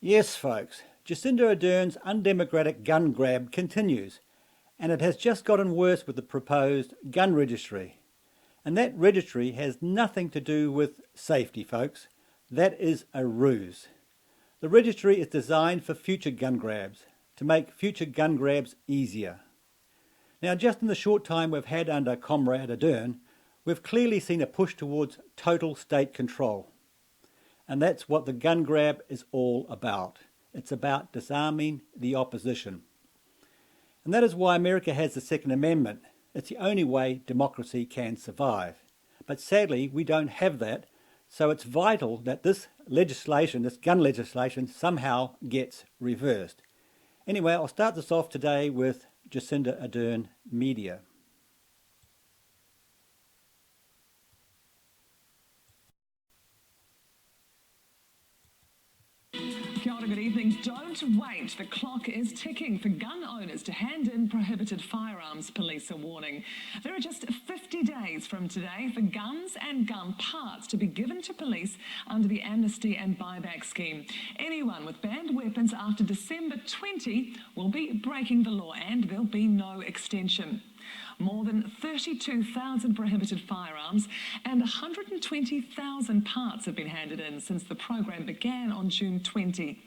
Yes, folks, Jacinda Ardern's undemocratic gun grab continues, and it has just gotten worse with the proposed gun registry. And that registry has nothing to do with safety, folks. That is a ruse. The registry is designed for future gun grabs, to make future gun grabs easier. Now, just in the short time we've had under Comrade Ardern, we've clearly seen a push towards total state control. And that's what the gun grab is all about. It's about disarming the opposition. And that is why America has the Second Amendment. It's the only way democracy can survive. But sadly, we don't have that. So it's vital that this legislation, this gun legislation, somehow gets reversed. Anyway, I'll start this off today with Jacinda Ardern Media. Kia ora, good evening. Don't wait. The clock is ticking for gun owners to hand in prohibited firearms, police are warning. There are just 50 days from today for guns and gun parts to be given to police under the amnesty and buyback scheme. Anyone with banned weapons after December 20 will be breaking the law, and there'll be no extension. More than 32,000 prohibited firearms and 120,000 parts have been handed in since the program began on June 20.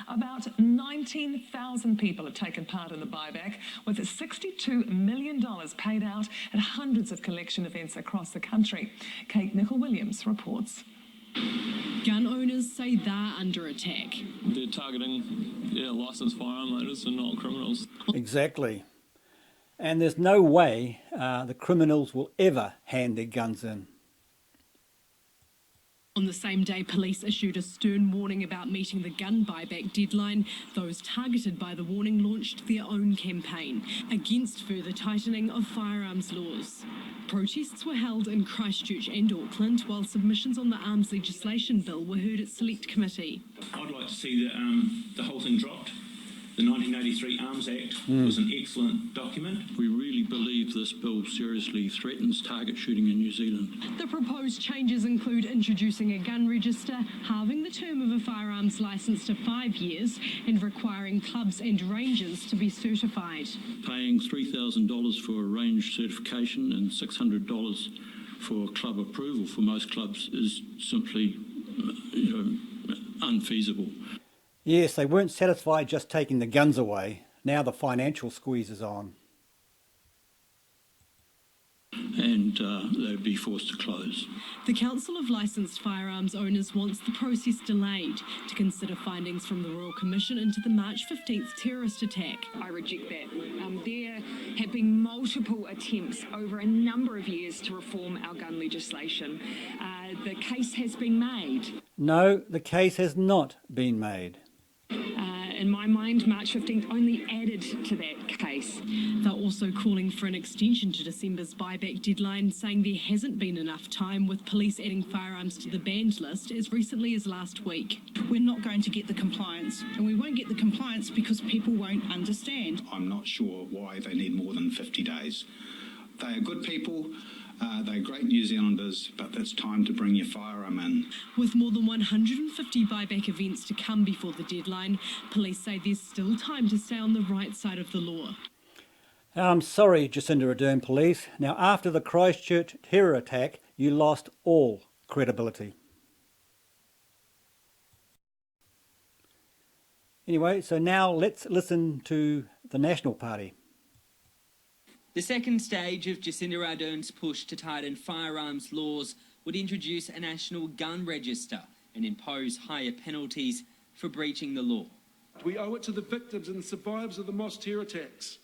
About 19,000 people have taken part in the buyback, with $62 million paid out at hundreds of collection events across the country. Kate Nicol-Williams reports. Gun owners say they're under attack. They're targeting licensed firearm owners and not criminals. Exactly. And there's no way the criminals will ever hand their guns in. On the same day, police issued a stern warning about meeting the gun buyback deadline. Those targeted by the warning launched their own campaign against further tightening of firearms laws. Protests were held in Christchurch and Auckland, while submissions on the arms legislation bill were heard at Select Committee. I'd like to see the whole thing dropped. The 1983 Arms Act was an excellent document. We really believe this bill seriously threatens target shooting in New Zealand. The proposed changes include introducing a gun register, halving the term of a firearms licence to 5 years, and requiring clubs and ranges to be certified. Paying $3,000 for a range certification and $600 for club approval for most clubs is simply unfeasible. Yes, they weren't satisfied just taking the guns away. Now the financial squeeze is on. And they'd be forced to close. The Council of Licensed Firearms Owners wants the process delayed to consider findings from the Royal Commission into the March 15th terrorist attack. I reject that. There have been multiple attempts over a number of years to reform our gun legislation. The case has been made. No, the case has not been made. In my mind, March 15th only added to that case. They're also calling for an extension to December's buyback deadline, saying there hasn't been enough time, with police adding firearms to the banned list as recently as last week. We're not going to get the compliance, and we won't get the compliance because people won't understand. I'm not sure why they need more than 50 days. They are good people. They're great New Zealanders, but it's time to bring your firearm in. With more than 150 buyback events to come before the deadline, police say there's still time to stay on the right side of the law. I'm sorry, Jacinda Ardern police. Now, after the Christchurch terror attack, you lost all credibility. Anyway, so now let's listen to the National Party. The second stage of Jacinda Ardern's push to tighten firearms laws would introduce a national gun register and impose higher penalties for breaching the law. We owe it to the victims and the survivors of the mosque terror attacks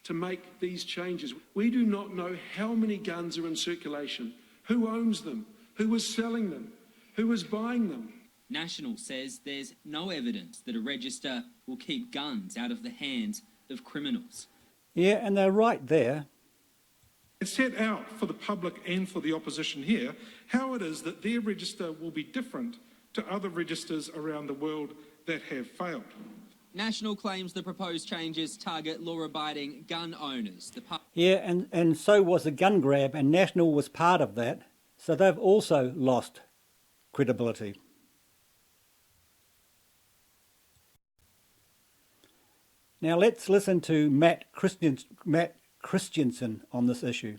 to make these changes. We do not know how many guns are in circulation, who owns them, who is selling them, who is buying them. National says there's no evidence that a register will keep guns out of the hands of criminals. Yeah, and they're right there. It's set out for the public and for the opposition here how it is that their register will be different to other registers around the world that have failed. National claims the proposed changes target law-abiding gun owners. Yeah, and so was the gun grab, and National was part of that, so they've also lost credibility. Now let's listen to Matt Christensen on this issue.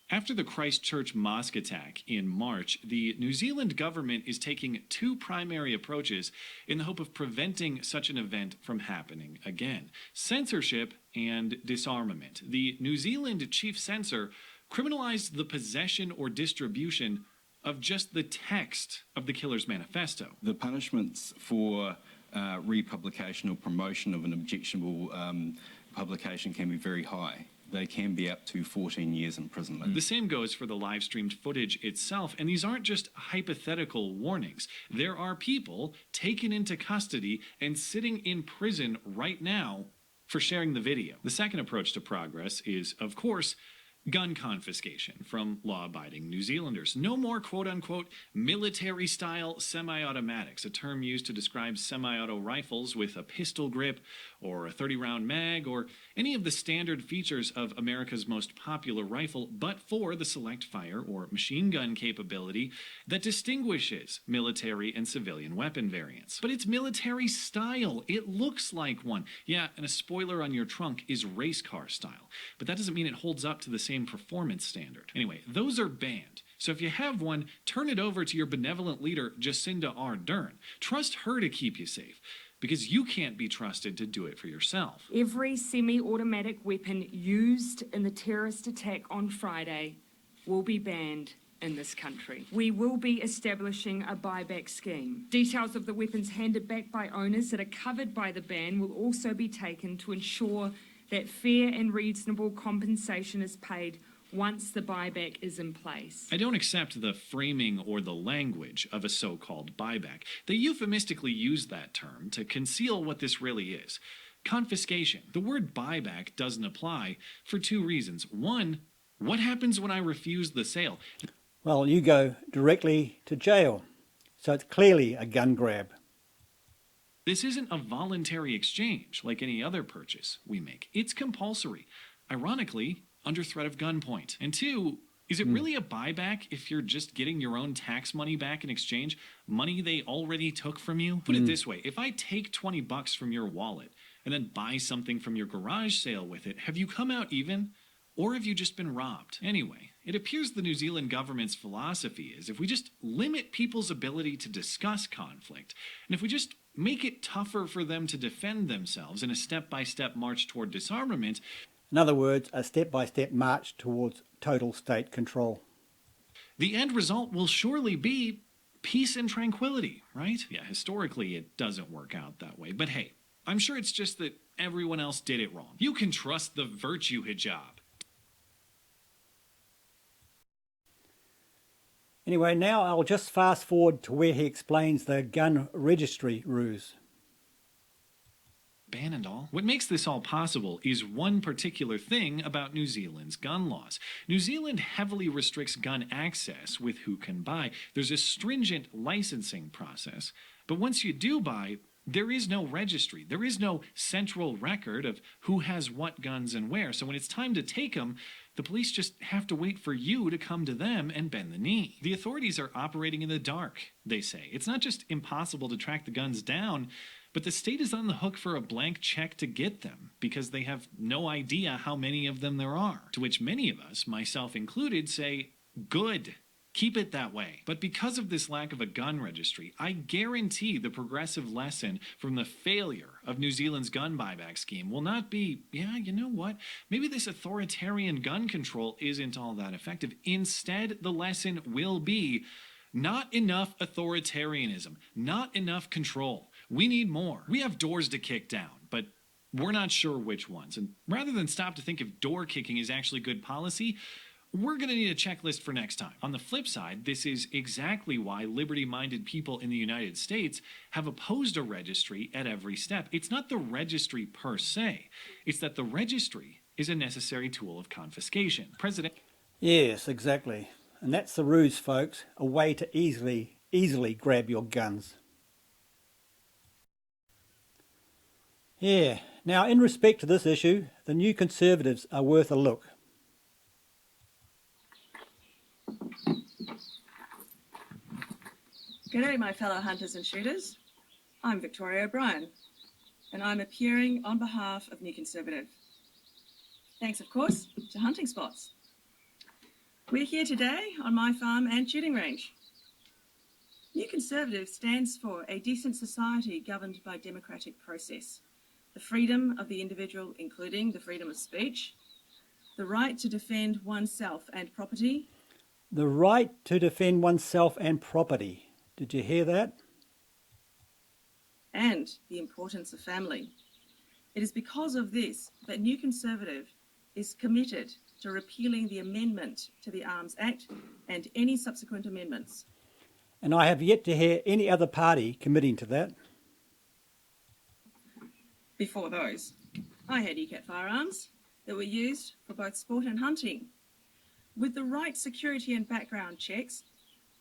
After the Christchurch mosque attack in March, the New Zealand government is taking two primary approaches in the hope of preventing such an event from happening again: censorship and disarmament. The New Zealand chief censor criminalized the possession or distribution of just the text of the killer's manifesto. The punishments for republication or promotion of an objectionable publication can be very high. They can be up to 14 years imprisonment. The same goes for the live-streamed footage itself, and these aren't just hypothetical warnings. There are people taken into custody and sitting in prison right now for sharing the video. The second approach to progress is, of course, gun confiscation from law-abiding New Zealanders. No more quote-unquote military-style semi-automatics, a term used to describe semi-auto rifles with a pistol grip or a 30-round mag or any of the standard features of America's most popular rifle, but for the select fire or machine gun capability that distinguishes military and civilian weapon variants. But it's military style. It looks like one. Yeah, and a spoiler on your trunk is race car style, but that doesn't mean it holds up to the same performance standard. Anyway, those are banned. So if you have one, turn it over to your benevolent leader, Jacinda Ardern. Trust her to keep you safe, because you can't be trusted to do it for yourself. Every semi-automatic weapon used in the terrorist attack on Friday will be banned in this country. We will be establishing a buyback scheme. Details of the weapons handed back by owners that are covered by the ban will also be taken to ensure that fair and reasonable compensation is paid once the buyback is in place. I don't accept the framing or the language of a so-called buyback. They euphemistically use that term to conceal what this really is. Confiscation. The word buyback doesn't apply for two reasons. One, what happens when I refuse the sale? Well, you go directly to jail. So it's clearly a gun grab. This isn't a voluntary exchange like any other purchase we make. It's compulsory, ironically, under threat of gunpoint. And two, is it really a buyback if you're just getting your own tax money back in exchange? Money they already took from you? Put it this way, if I take $20 from your wallet and then buy something from your garage sale with it, have you come out even? Or have you just been robbed? Anyway, it appears the New Zealand government's philosophy is if we just limit people's ability to discuss conflict, and if we just make it tougher for them to defend themselves in a step-by-step march toward disarmament. In other words, a step-by-step march towards total state control. The end result will surely be peace and tranquility, right? Yeah, historically it doesn't work out that way, but hey, I'm sure it's just that everyone else did it wrong. You can trust the virtue hijab. Anyway, now I'll just fast forward to where he explains the gun registry ruse. Ban and all. What makes this all possible is one particular thing about New Zealand's gun laws. New Zealand heavily restricts gun access with who can buy. There's a stringent licensing process, but once you do buy, there is no registry. There is no central record of who has what guns and where. So when it's time to take them, the police just have to wait for you to come to them and bend the knee. The authorities are operating in the dark, they say. It's not just impossible to track the guns down, but the state is on the hook for a blank check to get them because they have no idea how many of them there are. To which many of us, myself included, say, good. Keep it that way. But because of this lack of a gun registry, I guarantee the progressive lesson from the failure of New Zealand's gun buyback scheme will not be, yeah, you know what? Maybe this authoritarian gun control isn't all that effective. Instead, the lesson will be not enough authoritarianism, not enough control. We need more. We have doors to kick down, but we're not sure which ones. And rather than stop to think if door kicking is actually good policy, we're going to need a checklist for next time. On the flip side, this is exactly why liberty-minded people in the United States have opposed a registry at every step. It's not the registry per se. It's that the registry is a necessary tool of confiscation. Yes, exactly. And that's the ruse, folks. A way to easily grab your guns. Yeah. Now, in respect to this issue, the New Conservatives are worth a look. G'day, my fellow hunters and shooters. I'm Victoria O'Brien, and I'm appearing on behalf of New Conservative. Thanks, of course, to Hunting Spots. We're here today on my farm and shooting range. New Conservative stands for a decent society governed by democratic process, the freedom of the individual, including the freedom of speech, the right to defend oneself and property. The right to defend oneself and property. Did you hear that? And the importance of family. It is because of this that New Conservative is committed to repealing the amendment to the Arms Act and any subsequent amendments. And I have yet to hear any other party committing to that. Before those, I had ECAT firearms that were used for both sport and hunting. With the right security and background checks,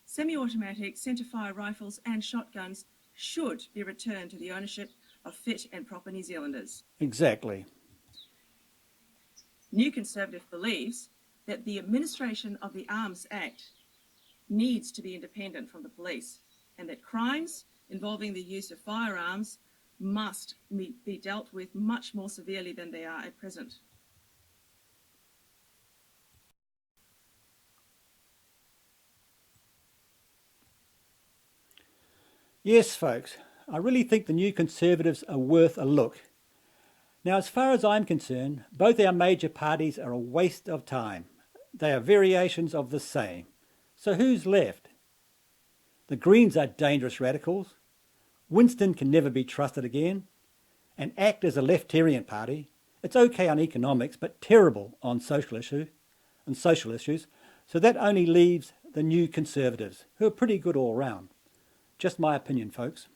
semi-automatic centre-fire rifles and shotguns should be returned to the ownership of fit and proper New Zealanders. Exactly. New Conservative believes that the administration of the Arms Act needs to be independent from the police, and that crimes involving the use of firearms must be dealt with much more severely than they are at present. Yes, folks, I really think the New Conservatives are worth a look. Now, as far as I'm concerned, both our major parties are a waste of time. They are variations of the same. So who's left? The Greens are dangerous radicals. Winston can never be trusted again. And ACT is a left-tarian party. It's okay on economics, but terrible on social issues. So that only leaves the New Conservatives, who are pretty good all round. Just my opinion, folks.